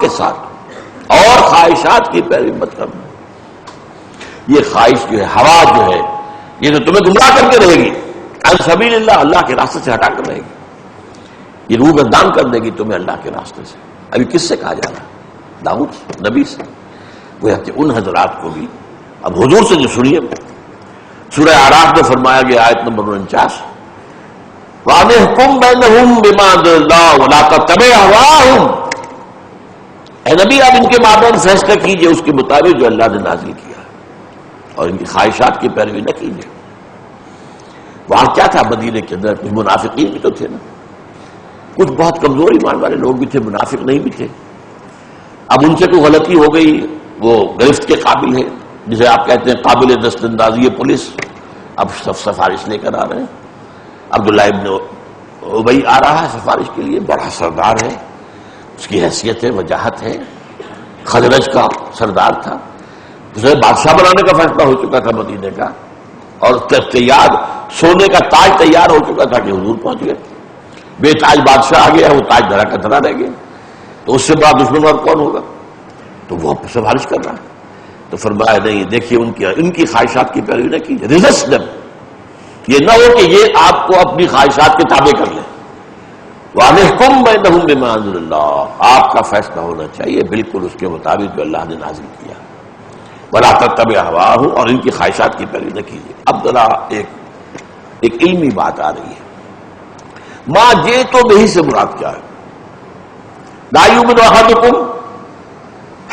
کے ساتھ اور خواہشات کی پیروی مت کرنا. یہ خواہش جو ہے، ہوا جو ہے، یہ تو تمہیں گمراہ کر کے رہے گی، عن سبیل اللہ، اللہ کے راستے سے ہٹا کر رہے گی. یہ روح گردان کر دے گی تمہیں اللہ کے راستے سے. ابھی کس سے کہا جا رہا ہے؟ داؤد نبی سے. گویا کہ ان حضرات کو بھی اب حضور سے جو سنیے، سورہ اعراف میں فرمایا گیا آیت نمبر 49، وَأَنِحْكُمْ بَيْنَهُمْ بِمَا أَنزَلَ اللَّهُ وَلَا تَتَّبِعْ هَوَاهُمْ. اے نبی آپ ان کے مابین فیصلہ کیجئے اس کے مطابق جو اللہ نے نازل کیا، اور ان کی خواہشات کی پیروی نہ کیجئے. وہاں کیا تھا مدینے کے اندر؟ کچھ منافقین بھی تو تھے نا، کچھ بہت کمزور ایمان والے لوگ بھی تھے، منافق نہیں بھی تھے. اب ان سے کوئی غلطی ہو گئی، وہ گرفت کے قابل ہے، جسے آپ کہتے ہیں قابل دست اندازی پولیس. اب سفارش لے کر آ رہے ہیں. عبداللہ ابن ابی آ رہا ہے سفارش کے لیے، بڑا سردار ہے، اس کی حیثیت ہے، وجاہت ہے، خزرج کا سردار تھا، اسے بادشاہ بنانے کا فیصلہ ہو چکا تھا مدینے کا، اور تیار سونے کا تاج تیار ہو چکا تھا کہ حضور پہنچ گئے. بے تاج بادشاہ آ گیا، وہ تاج دھرا کا دھرا رہ گیا، تو اس سے بڑا دشمن اور کون ہوگا؟ تو وہ سفارش کر رہا ہے. تو فرمایا نہیں، دیکھیے ان کی خواہشات کی پیروی نہ کیجیے، ریزسٹ دیم. یہ نہ ہو کہ یہ آپ کو اپنی خواہشات کے تابع کر لیں. وَأَنِحْكُمْ بَيْنَهُمْ بِمَا أَنزَلَ اللَّهُ، آپ کا فیصلہ ہونا چاہیے بالکل اس کے مطابق جو اللہ نے نازل کیا. وَلَا تَتَّبِعْ هَوَاهُمْ، اور ان کی خواہشات کی پیروی نہ کیجیے. اب ذرا ایک علمی بات آ رہی ہے. مَا جِئْتُ بِهِ سے مراد کیا ہے؟ لَا يُؤْمِنُ أَحَدُكُمْ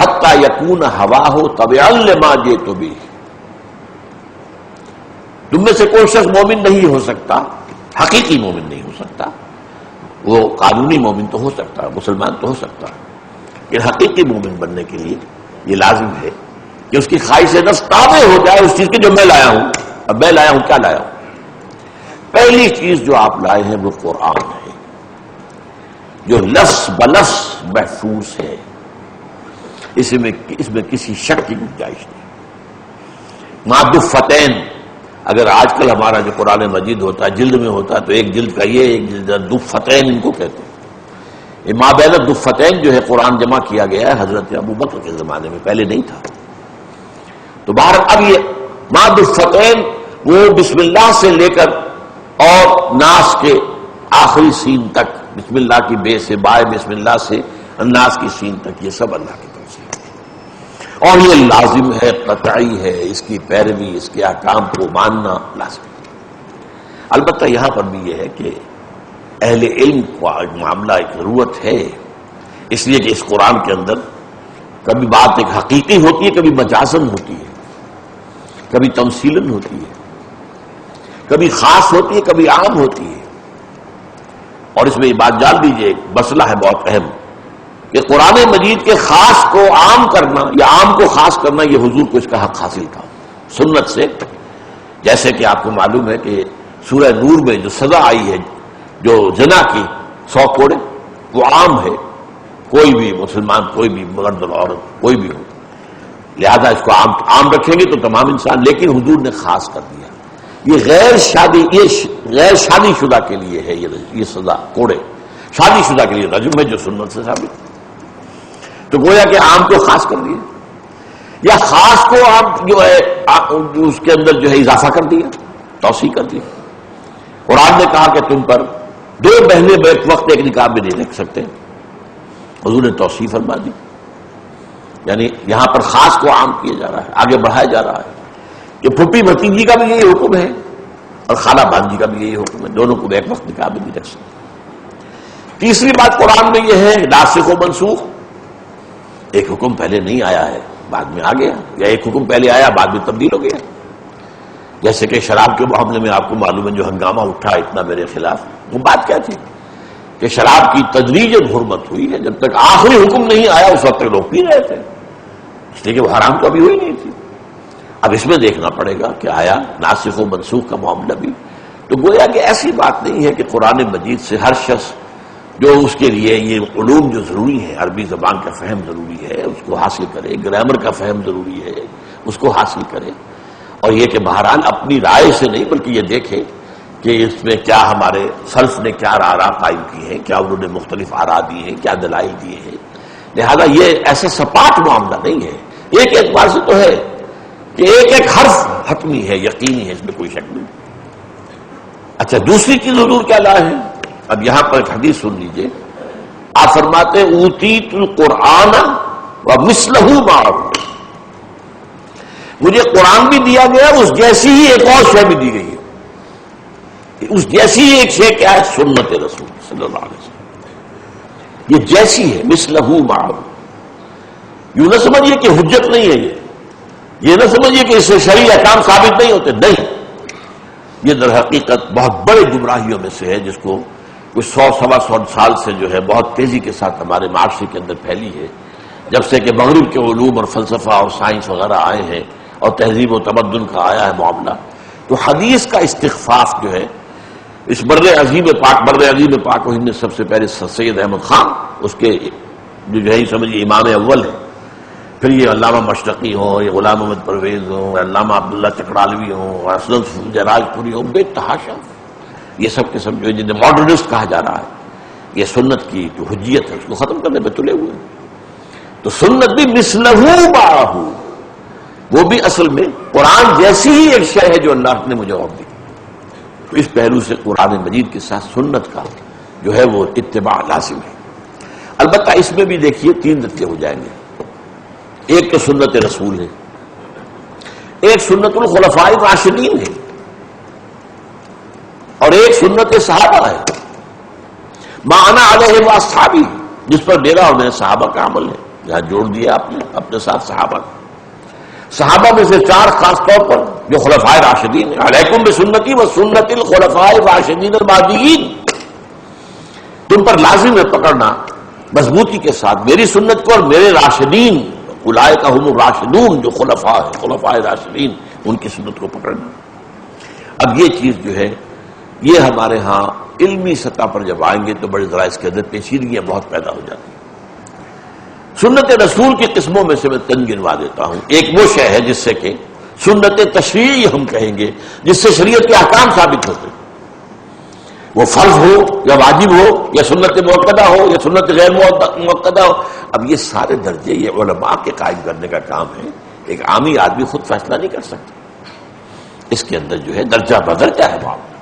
حَتَّى يَكُونَ هَوَاهُ تَبِعًا لِمَا جِئْتُ بِهِ. تم میں سے کوئی شخص مومن نہیں ہو سکتا، حقیقی مومن نہیں ہو سکتا. وہ قانونی مومن تو ہو سکتا ہے، مسلمان تو ہو سکتا ہے، لیکن حقیقی مومن بننے کے لیے یہ لازم ہے کہ اس کی خواہش نفس تابع ہو جائے اس چیز کے جو میں لایا ہوں. اب میں لایا ہوں، کیا لایا ہوں؟ پہلی چیز جو آپ لائے ہیں وہ قرآن ہے، جو لفظ بلفظ محفوظ ہے، اس میں کسی شک کی گنجائش نہیں. مادفتین، اگر آج کل ہمارا جو قرآن مجید ہوتا ہے جلد میں ہوتا ہے تو ایک جلد کا یہ، ایک جلد دفتین ان کو کہتے ہیں. یہ مابین دفتین جو ہے قرآن جمع کیا گیا ہے حضرت ابو بکر کے زمانے میں، پہلے نہیں تھا. تو باہر اب یہ مادفتین وہ بسم اللہ سے لے کر اور ناس کے آخری سین تک، بسم اللہ کی بے سے بائے، بسم اللہ سے الناس کی سین تک، یہ سب اللہ کی طرف سے، اور یہ لازم ہے، قطعی ہے، اس کی پیروی، اس کے احکام کو ماننا لازم ہے. البتہ یہاں پر بھی یہ ہے کہ اہل علم کا معاملہ ایک ضرورت ہے، اس لیے کہ اس قرآن کے اندر کبھی بات ایک حقیقی ہوتی ہے، کبھی مجازن ہوتی ہے، کبھی تمثیلاً ہوتی ہے، کبھی خاص ہوتی ہے، کبھی عام ہوتی ہے. اور اس میں یہ بات جان دیجئے، مسئلہ ہے بہت اہم کہ قرآن مجید کے خاص کو عام کرنا یا عام کو خاص کرنا، یہ حضور کو اس کا حق حاصل تھا سنت سے. جیسے کہ آپ کو معلوم ہے کہ سورہ نور میں جو سزا آئی ہے جو زنا کی 100 کوڑے، وہ عام ہے، کوئی بھی مسلمان، کوئی بھی مرد اور عورت کوئی بھی ہو، لہذا اس کو عام رکھیں گے تو تمام انسان. لیکن حضور نے خاص کر دیا، یہ غیر شادی شدہ کے لیے ہے یہ سزا کوڑے، شادی شدہ کے لیے رجم ہے جو سنت سے ثابت. تو گویا کہ عام کو خاص کر دیا، یا خاص کو آپ جو ہے اس کے اندر جو ہے اضافہ کر دیا، توسیع کر دیا. قرآن نے کہا کہ تم پر 2 بہنیں بیک وقت ایک نکاح میں نہیں رکھ سکتے، حضور نے توسیع فرما دی. یعنی یہاں پر خاص کو عام کیا جا رہا ہے، آگے بڑھایا جا رہا ہے کہ پھوپھی بھتیجی کا بھی یہی حکم ہے اور خالہ بھانجی کا بھی یہی حکم ہے، دونوں کو بیک وقت نکاح میں نہیں رکھ سکتے. تیسری بات قرآن میں یہ ہے ناسخ و منسوخ، ایک حکم پہلے نہیں آیا ہے بعد میں آ گیا، یا ایک حکم پہلے آیا بعد میں تبدیل ہو گیا. جیسے کہ شراب کے معاملے میں آپ کو معلوم ہے جو ہنگامہ اٹھا اتنا میرے خلاف، وہ بات کیا تھی کہ شراب کی تدریجاً حرمت ہوئی ہے، جب تک آخری حکم نہیں آیا اس وقت تک لوگ پی رہے تھے، اس لیے کہ وہ حرام تو ابھی ہوئی نہیں تھی. اب اس میں دیکھنا پڑے گا کہ آیا ناسخ و منسوخ کا معاملہ بھی. تو گویا کہ ایسی بات نہیں ہے کہ قرآن مجید سے ہر شخص جو اس کے لیے یہ علوم جو ضروری ہے، عربی زبان کا فہم ضروری ہے، اس کو حاصل کرے، گرامر کا فہم ضروری ہے، اس کو حاصل کرے. اور یہ کہ بہرحال اپنی رائے سے نہیں بلکہ یہ دیکھے کہ اس میں کیا ہمارے سلف نے کیا آراء قائم کی ہیں، کیا انہوں نے مختلف آراء دی ہیں، کیا دلائل دیے ہیں. لہذا یہ ایسا سپاٹ معاملہ نہیں ہے، ایک اعتبار سے تو ہے کہ ایک ایک حرف حتمی ہے، یقینی ہے، اس میں کوئی شک نہیں۔ اچھا دوسری چیز حضور کیا لائے ہیں؟ اب یہاں پر ایک حدیث سن لیجئے، آپ فرماتے ہیں اوتیت القرآن ومثلہ معہ، مجھے قرآن بھی دیا گیا، اس جیسی ہی ایک اور شے بھی دی گئی ہے۔ اس جیسی ہی ایک شے کیا ہے؟ سنت رسول صلی اللہ علیہ وسلم، یہ جیسی ہے، مثلہ معہ۔ یوں نہ سمجھیے کہ حجت نہیں ہے، یہ نہ سمجھیے کہ اس سے شرعی احکام ثابت نہیں ہوتے، نہیں، یہ در حقیقت بہت بڑے گمراہیوں میں سے ہے، جس کو کچھ 100-125 سال سے جو ہے بہت تیزی کے ساتھ ہمارے معاشرے کے اندر پھیلی ہے، جب سے کہ مغرب کے علوم اور فلسفہ اور سائنس وغیرہ آئے ہیں اور تہذیب و تمدن کا آیا ہے معاملہ، تو حدیث کا استخفاف جو ہے اس بر عظیم پاک و ہند نے سب سے پہلے سید احمد خان، اس کے جو ہے سمجھیے امام اول ہے، پھر یہ علامہ مشرقی ہوں، یہ غلام محمد پرویز ہوں، علامہ عبداللہ چکڑالوی ہوں، اسلم جراج پوری ہوں، بے تحاشا یہ سب کے سب جو ہے جنہیں ماڈرنسٹ کہا جا رہا ہے، یہ سنت کی جو حجیت ہے اس کو ختم کرنے پہ تلے ہوئے ہیں۔ تو سنت بھی مثلہ معہ، وہ بھی اصل میں قرآن جیسی ہی ایک شے ہے جو اللہ نے مجھے اور دی۔ تو اس پہلو سے قرآن مجید کے ساتھ سنت کا جو ہے وہ اتباع لازم ہے۔ البتہ اس میں بھی دیکھیے 3 درجے ہو جائیں گے، ایک تو سنت رسول ہے، ایک سنت الخلفاء الراشدین ہے، اور ایک سنت صحابہ ہے، ما انا علیہ واصحابی، جس پر میرا اور میرے صحابہ کا عمل ہے۔ یہاں جوڑ دیا آپ نے اپنے ساتھ صحابہ میں سے 4 خاص طور پر جو خلفاء راشدین ہیں، علیکم بسنتی و سنت الخلفاء الراشدین المہدیین، تم پر لازم ہے پکڑنا مضبوطی کے ساتھ میری سنت کو اور میرے راشدین، اولئک هم الراشدون، جو خلفاء ہیں، خلفاء راشدین، ان کی سنت کو پکڑنا۔ اب یہ چیز جو ہے یہ ہمارے ہاں علمی سطح پر جب آئیں گے تو بڑے ذرا اس کے اندر پیچیدگیاں بہت پیدا ہو جاتی ہیں۔ سنت رسول کی قسموں میں سے میں تن گنوا دیتا ہوں۔ ایک وہ شے ہے جس سے کہ سنت تشریعی ہم کہیں گے، جس سے شریعت کے احکام ثابت ہوتے ہیں، وہ فرض ہو یا واجب ہو یا سنت مؤکدہ ہو یا سنت غیر مؤکدہ ہو۔ اب یہ سارے درجے یہ علماء کے قائم کرنے کا کام ہے، ایک عامی آدمی خود فیصلہ نہیں کر سکتا۔ اس کے اندر جو ہے درجہ بدرجہ ہے معاملہ۔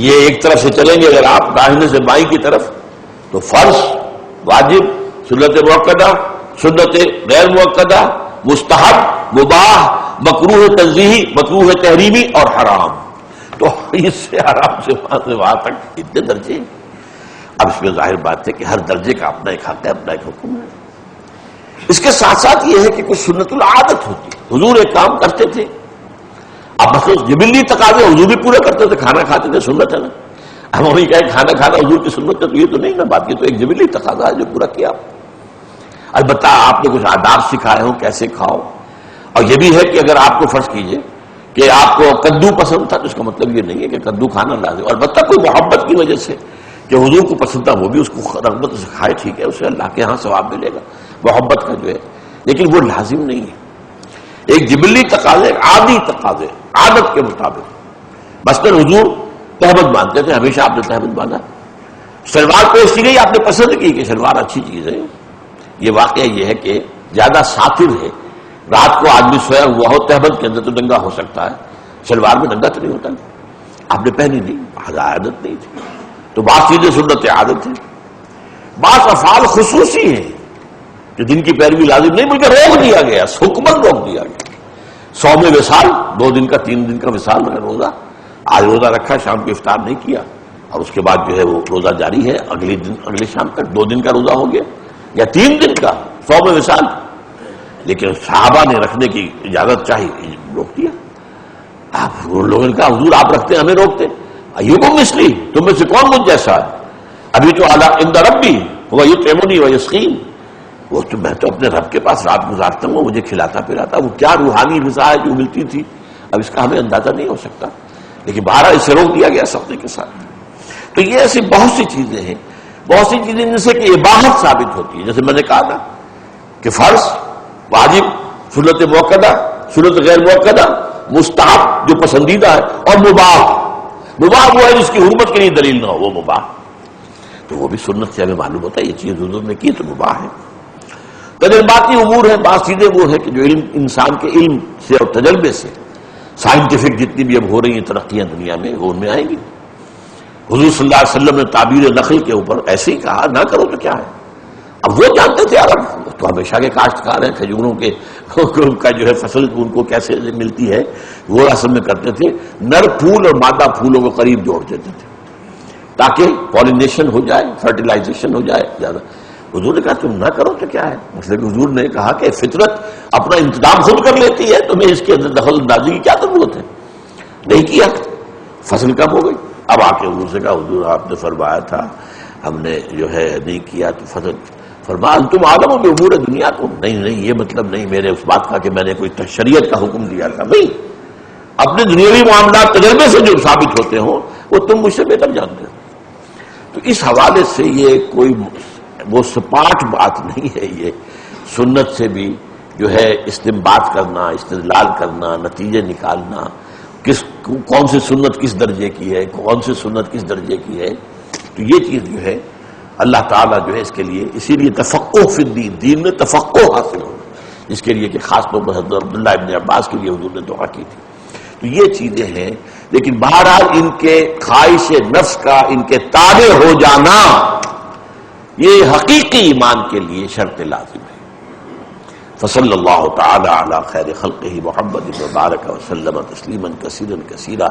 یہ ایک طرف سے چلیں گے اگر آپ داہنے سے بائیں کی طرف، تو فرض، واجب، سنت مؤکدہ، سنت غیر مؤکدہ، مستحب، مباح، مکروہ تنزیہی، مکروہ تحریمی اور حرام، تو اس سے حرام سے وہاں تک اتنے درجے۔ اب اس میں ظاہر بات ہے کہ ہر درجے کا اپنا ایک حق ہے، اپنا ایک حکم ہے۔ اس کے ساتھ ساتھ یہ ہے کہ کچھ سنت العادت ہوتی ہے، حضور ایک کام کرتے تھے، اب مثلا جبلی تقاضے حضور بھی پورے کرتے تھے، کھانا کھاتے تھے، سنت ہے نا، ہم وہی کہیں کھانا کھانا حضور کی سنت ہے، تو یہ تو نہیں نا بات، یہ تو ایک جبلی تقاضا ہے جو پورا کیا۔ البتہ آپ نے کچھ آداب سکھائے ہوں کیسے کھاؤ، اور یہ بھی ہے کہ اگر آپ کو فرض کیجئے کہ آپ کو کدو پسند تھا تو اس کا مطلب یہ نہیں ہے کہ کدو کھانا لازم، البتہ کوئی محبت کی وجہ سے کہ حضور کو پسند تھا وہ بھی اس کو رغبت سے کھائے، ٹھیک ہے، اسے اللہ کے ہاں ثواب ملے گا محبت کا جو ہے، لیکن وہ لازم نہیں ہے۔ ایک جبلی تقاضے، عادی تقاضے، عادت کے مطابق، مثلاً حضور تہمت مانتے تھے، ہمیشہ آپ نے تہمت مانا، شلوار پیش کی گئی، آپ نے پسند کی کہ شلوار اچھی چیز ہے۔ یہ واقعہ یہ ہے کہ زیادہ ساتر ہے، رات کو آدمی سویا ہوا ہو تہمت کے اندر تو ننگا ہو سکتا ہے، شلوار میں ننگا تو نہیں ہوتا، آپ نے پہنی نہیں، عادت نہیں تھی، تو بعض چیزیں سنت عادت ہیں، بعض افعال خصوصی ہیں کہ جن کی پیروی لازم نہیں بلکہ روک دیا گیا، حکمن روک دیا گیا۔ 100 میں وصال، 2 دن کا 3 دن کا وصال ہے روزہ، آج روزہ رکھا، شام کو افطار نہیں کیا، اور اس کے بعد جو ہے وہ روزہ جاری ہے اگلی شام تک، 2 دن کا روزہ ہو گیا یا 3 دن کا، 100 میں وصال، لیکن صحابہ نے رکھنے کی اجازت چاہی، روک دیا۔ آپ لوگوں نے کہا حضور آپ رکھتے ہیں ہمیں روکتے، ایوکم مثلی، تم میں سے کون مجھ جیسا ہے، ابھی تو اعلیٰ عند ربی ویطعمنی ویسقین، وہ تو میں تو اپنے رب کے پاس رات گزارتا ہوں، وہ مجھے کھلاتا پلاتا، وہ کیا روحانی غذا ہے جو ملتی تھی، اب اس کا ہمیں اندازہ نہیں ہو سکتا، لیکن بہرحال اسے روک دیا گیا سختی کے ساتھ۔ تو یہ ایسی بہت سی چیزیں ہیں، بہت سی چیزیں جن سے کہ اباحت ثابت ہوتی ہے، جیسے میں نے کہا تھا کہ فرض، واجب، سنت مؤکدہ، سنت غیر مؤکدہ، مستحب جو پسندیدہ ہے، اور مباح وہ ہے جس کی حرمت کے لیے دلیل نہ ہو، وہ مباح، تو وہ بھی سنت سے ہمیں معلوم ہوتا ہے یہ چیز حضور نے کی تو مباح ہے۔ تجرباتی امور ہیں، بعض چیزیں وہ ہے کہ جو علم انسان کے علم سے اور تجربے سے، سائنٹیفک جتنی بھی اب ہو رہی ہیں ترقیاں دنیا میں، وہ ان میں آئیں گی۔ حضور صلی اللہ علیہ وسلم نے تعبیر نخل کے اوپر ایسے ہی کہا، نہ کرو تو کیا ہے۔ اب وہ جانتے تھے عرب تو ہمیشہ کے کاشتکار ہیں، کھجوروں کے کا جو ہے فصل ان کو کیسے ملتی ہے وہ اصل میں کرتے تھے، نر پھول اور مادہ پھولوں کو قریب جوڑ دیتے تھے تاکہ پولینیشن ہو جائے، فرٹیلائزیشن ہو جائے زیادہ۔ حضور نے کہا تم نہ کرو تو کیا ہے، مطلب حضور نے کہا کہ فطرت اپنا انتظام خود کر لیتی ہے، تمہیں اس کے اندر دخل اندازی کی کیا ضرورت ہے۔ نہیں کیا، فصل کم ہو گئی۔ اب آ کے حضور سے کہا حضور آپ نے فرمایا تھا، ہم نے جو ہے نہیں کیا تو فصل، فرمایا تم عالم ہو بامور دنیا کو، نہیں یہ مطلب نہیں میرے اس بات کا کہ میں نے کوئی شریعت کا حکم دیا تھا، نہیں، اپنے دنیاوی معاملات تجربے سے جو ثابت ہوتے ہوں وہ تم مجھ سے بہتر جانتے ہو۔ تو اس حوالے سے یہ کوئی وہ سپاٹ بات نہیں ہے، یہ سنت سے بھی جو ہے استنباط کرنا، استدلال کرنا، نتیجے نکالنا، کون سی سنت کس درجے کی ہے، کون سی سنت کس درجے کی ہے، تو یہ چیز جو ہے اللہ تعالیٰ جو ہے اس کے لیے، اسی لیے تفقہ فی الدین، دین میں تفقہ حاصل ہو، جس کے لیے کہ خاص طور پر حضرت عبداللہ ابن عباس کے لیے حضور نے دعا کی تھی۔ تو یہ چیزیں ہیں، لیکن بہرحال ان کے خواہش نفس کا ان کے تابع ہو جانا یہ حقیقی ایمان کے لیے شرط لازم ہے۔ فصلی اللہ تعالی علی خیر خلقہ محمد وبارک وسلم تسلیما کثیرا کثیرا۔